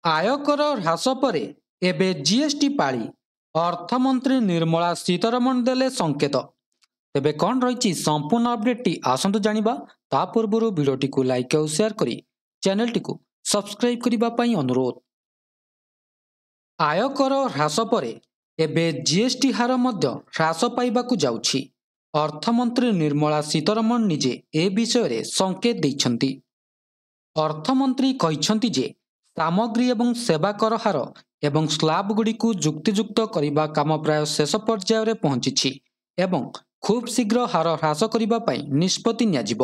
ଆୟକର ହ୍ରାସ ପରେ ଏବେ ଜିଏସଟି ପାଳି ଅର୍ଥମନ୍ତ୍ରୀ ନିର୍ମଳା ସୀତାରମଣ ଦେଲେ ସଂକେତ। ତେବେ କ'ଣ ରହିଛି ସମ୍ପୂର୍ଣ୍ଣ ଅପଡେଟଟି ଆସନ୍ତୁ ଜାଣିବା। ତା ପୂର୍ବରୁ ଭିଡ଼ିଓଟିକୁ ଲାଇକ୍ ଆଉ ସେୟାର କରି ଚ୍ୟାନେଲଟିକୁ ସବସ୍କ୍ରାଇବ କରିବା ପାଇଁ ଅନୁରୋଧ। ଆୟକର ହ୍ରାସ ପରେ ଏବେ ଜିଏସଟି ହାର ମଧ୍ୟ ହ୍ରାସ ପାଇବାକୁ ଯାଉଛି। ଅର୍ଥମନ୍ତ୍ରୀ ନିର୍ମଳା ସୀତାରମଣ ନିଜେ ଏ ବିଷୟରେ ସଂକେତ ଦେଇଛନ୍ତି। ଅର୍ଥମନ୍ତ୍ରୀ କହିଛନ୍ତି ଯେ ସାମଗ୍ରୀ ଏବଂ ସେବା କର ହାର ଏବଂ ସ୍ଲାବଗୁଡ଼ିକୁ ଯୁକ୍ତିଯୁକ୍ତ କରିବା କାମ ପ୍ରାୟ ଶେଷ ପର୍ଯ୍ୟାୟରେ ପହଞ୍ଚିଛି ଏବଂ ଖୁବ୍ ଶୀଘ୍ର ହାର ହ୍ରାସ କରିବା ପାଇଁ ନିଷ୍ପତ୍ତି ନିଆଯିବ।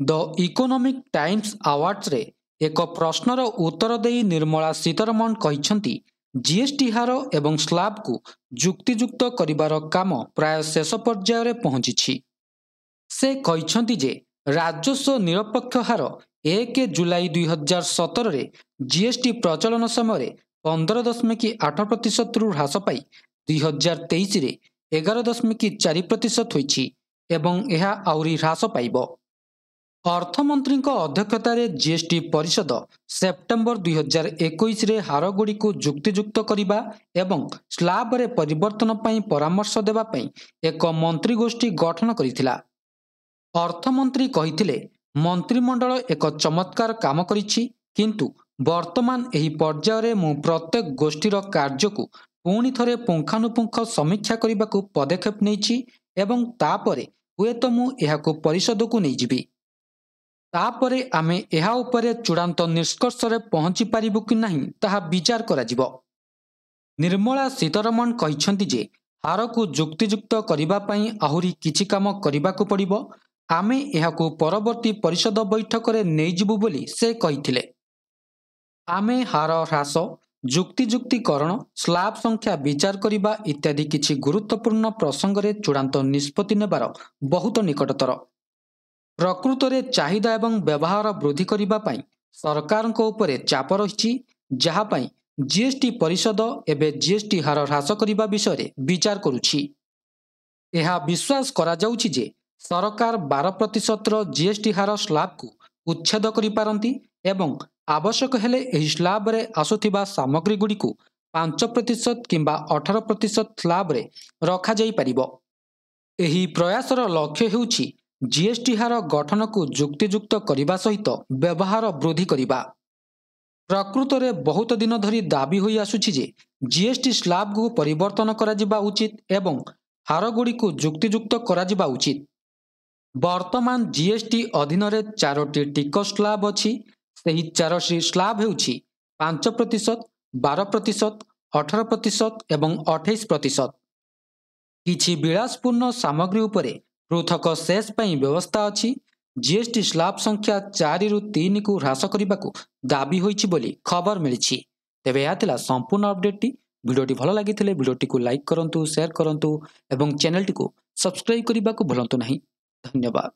ଦ ଇକୋନୋମିକ୍ ଟାଇମ୍ସ ଆୱାର୍ଡସରେ ଏକ ପ୍ରଶ୍ନର ଉତ୍ତର ଦେଇ ନିର୍ମଳା ସୀତାରମଣ କହିଛନ୍ତି ଜିଏସଟି ହାର ଏବଂ ସ୍ଲାବକୁ ଯୁକ୍ତିଯୁକ୍ତ କରିବାର କାମ ପ୍ରାୟ ଶେଷ ପର୍ଯ୍ୟାୟରେ ପହଞ୍ଚିଛି। ସେ କହିଛନ୍ତି ଯେ ରାଜସ୍ୱ ନିରପେକ୍ଷ ହାର 1 ଜୁଲାଇ 2017ରେ ଜିଏସଟି ପ୍ରଚଳନ ସମୟରେ 15.8%ରୁ ହ୍ରାସ ପାଇ 2023ରେ 11.4% ହୋଇଛି ଏବଂ ଏହା ଆହୁରି ହ୍ରାସ ପାଇବ। ଅର୍ଥମନ୍ତ୍ରୀଙ୍କ ଅଧ୍ୟକ୍ଷତାରେ ଜିଏସଟି ପରିଷଦ ସେପ୍ଟେମ୍ବର 2021ରେ ହାରଗୁଡ଼ିକୁ ଯୁକ୍ତିଯୁକ୍ତ କରିବା ଏବଂ ସ୍ଲାବରେ ପରିବର୍ତ୍ତନ ପାଇଁ ପରାମର୍ଶ ଦେବା ପାଇଁ ଏକ ମନ୍ତ୍ରୀଗୋଷ୍ଠୀ ଗଠନ କରିଥିଲା। ଅର୍ଥମନ୍ତ୍ରୀ କହିଥିଲେ ମନ୍ତ୍ରିମଣ୍ଡଳ ଏକ ଚମତ୍କାର କାମ କରିଛି, କିନ୍ତୁ ବର୍ତ୍ତମାନ ଏହି ପର୍ଯ୍ୟାୟରେ ମୁଁ ପ୍ରତ୍ୟେକ ଗୋଷ୍ଠୀର କାର୍ଯ୍ୟକୁ ପୁଣି ଥରେ ପୁଙ୍ଖାନୁପୁଙ୍ଖ ସମୀକ୍ଷା କରିବାକୁ ପଦକ୍ଷେପ ନେଇଛି ଏବଂ ତାପରେ ହୁଏତ ମୁଁ ଏହାକୁ ପରିଷଦକୁ ନେଇଯିବି। ତାପରେ ଆମେ ଏହା ଉପରେ ଚୂଡ଼ାନ୍ତ ନିଷ୍କର୍ଷରେ ପହଞ୍ଚି ପାରିବୁ କି ନାହିଁ ତାହା ବିଚାର କରାଯିବ। ନିର୍ମଳା ସୀତାରମଣ କହିଛନ୍ତି ଯେ ହାରକୁ ଯୁକ୍ତିଯୁକ୍ତ କରିବା ପାଇଁ ଆହୁରି କିଛି କାମ କରିବାକୁ ପଡ଼ିବ। ଆମେ ଏହାକୁ ପରବର୍ତ୍ତୀ ପରିଷଦ ବୈଠକରେ ନେଇଯିବୁ ବୋଲି ସେ କହିଥିଲେ। ଆମେ ହାର ହ୍ରାସ, ଯୁକ୍ତିଯୁକ୍ତିକରଣ, ସ୍ଲାବ ସଂଖ୍ୟା ବିଚାର କରିବା ଇତ୍ୟାଦି କିଛି ଗୁରୁତ୍ୱପୂର୍ଣ୍ଣ ପ୍ରସଙ୍ଗରେ ଚୂଡ଼ାନ୍ତ ନିଷ୍ପତ୍ତି ନେବାର ବହୁତ ନିକଟତର। ପ୍ରକୃତରେ ଚାହିଦା ଏବଂ ବ୍ୟବହାର ବୃଦ୍ଧି କରିବା ପାଇଁ ସରକାରଙ୍କ ଉପରେ ଚାପ ରହିଛି, ଯାହା ପାଇଁ ଜିଏସଟି ପରିଷଦ ଏବେ ଜିଏସଟି ହାର ହ୍ରାସ କରିବା ବିଷୟରେ ବିଚାର କରୁଛି। ଏହା ବିଶ୍ୱାସ କରାଯାଉଛି ଯେ ସରକାର 12%ର ଜିଏସଟି ହାର ସ୍ଲାବକୁ ଉଚ୍ଛେଦ କରିପାରନ୍ତି ଏବଂ ଆବଶ୍ୟକ ହେଲେ ଏହି ସ୍ଲାବରେ ଆସୁଥିବା ସାମଗ୍ରୀଗୁଡ଼ିକୁ 5% କିମ୍ବା 18% ସ୍ଲାବରେ ରଖାଯାଇପାରିବ। ଏହି ପ୍ରୟାସର ଲକ୍ଷ୍ୟ ହେଉଛି ଜିଏସଟି ହାର ଗଠନକୁ ଯୁକ୍ତିଯୁକ୍ତ କରିବା ସହିତ ବ୍ୟବହାର ବୃଦ୍ଧି କରିବା। ପ୍ରକୃତରେ ବହୁତ ଦିନ ଧରି ଦାବି ହୋଇ ଆସୁଛି ଯେ ଜିଏସଟି ସ୍ଲାବକୁ ପରିବର୍ତ୍ତନ କରାଯିବା ଉଚିତ ଏବଂ ହାରଗୁଡ଼ିକୁ ଯୁକ୍ତିଯୁକ୍ତ କରାଯିବା ଉଚିତ। ବର୍ତ୍ତମାନ ଜିଏସଟି ଅଧୀନରେ 4ଟି ଟିକସ ସ୍ଲାବ ଅଛି। ସେହି 4ଟି ସ୍ଲାବ ହେଉଛି 5%, 12%, 18% ଏବଂ 28%। କିଛି ବିଳାସପୂର୍ଣ୍ଣ ସାମଗ୍ରୀ ଉପରେ ପୃଥକ ସେସ୍ ପାଇଁ ବ୍ୟବସ୍ଥା ଅଛି। ଜିଏସଟି ସ୍ଲାବ ସଂଖ୍ୟା 4ରୁ 3କୁ ହ୍ରାସ କରିବାକୁ ଦାବି ହୋଇଛି ବୋଲି ଖବର ମିଳିଛି। ତେବେ ଏହା ଥିଲା ସମ୍ପୂର୍ଣ୍ଣ ଅପଡେଟଟି। ଭିଡ଼ିଓଟି ଭଲ ଲାଗିଥିଲେ ଭିଡ଼ିଓଟିକୁ ଲାଇକ୍ କରନ୍ତୁ, ସେୟାର କରନ୍ତୁ ଏବଂ ଚ୍ୟାନେଲଟିକୁ ସବସ୍କ୍ରାଇବ କରିବାକୁ ଭୁଲନ୍ତୁ ନାହିଁ। ଧନ୍ୟବାଦ।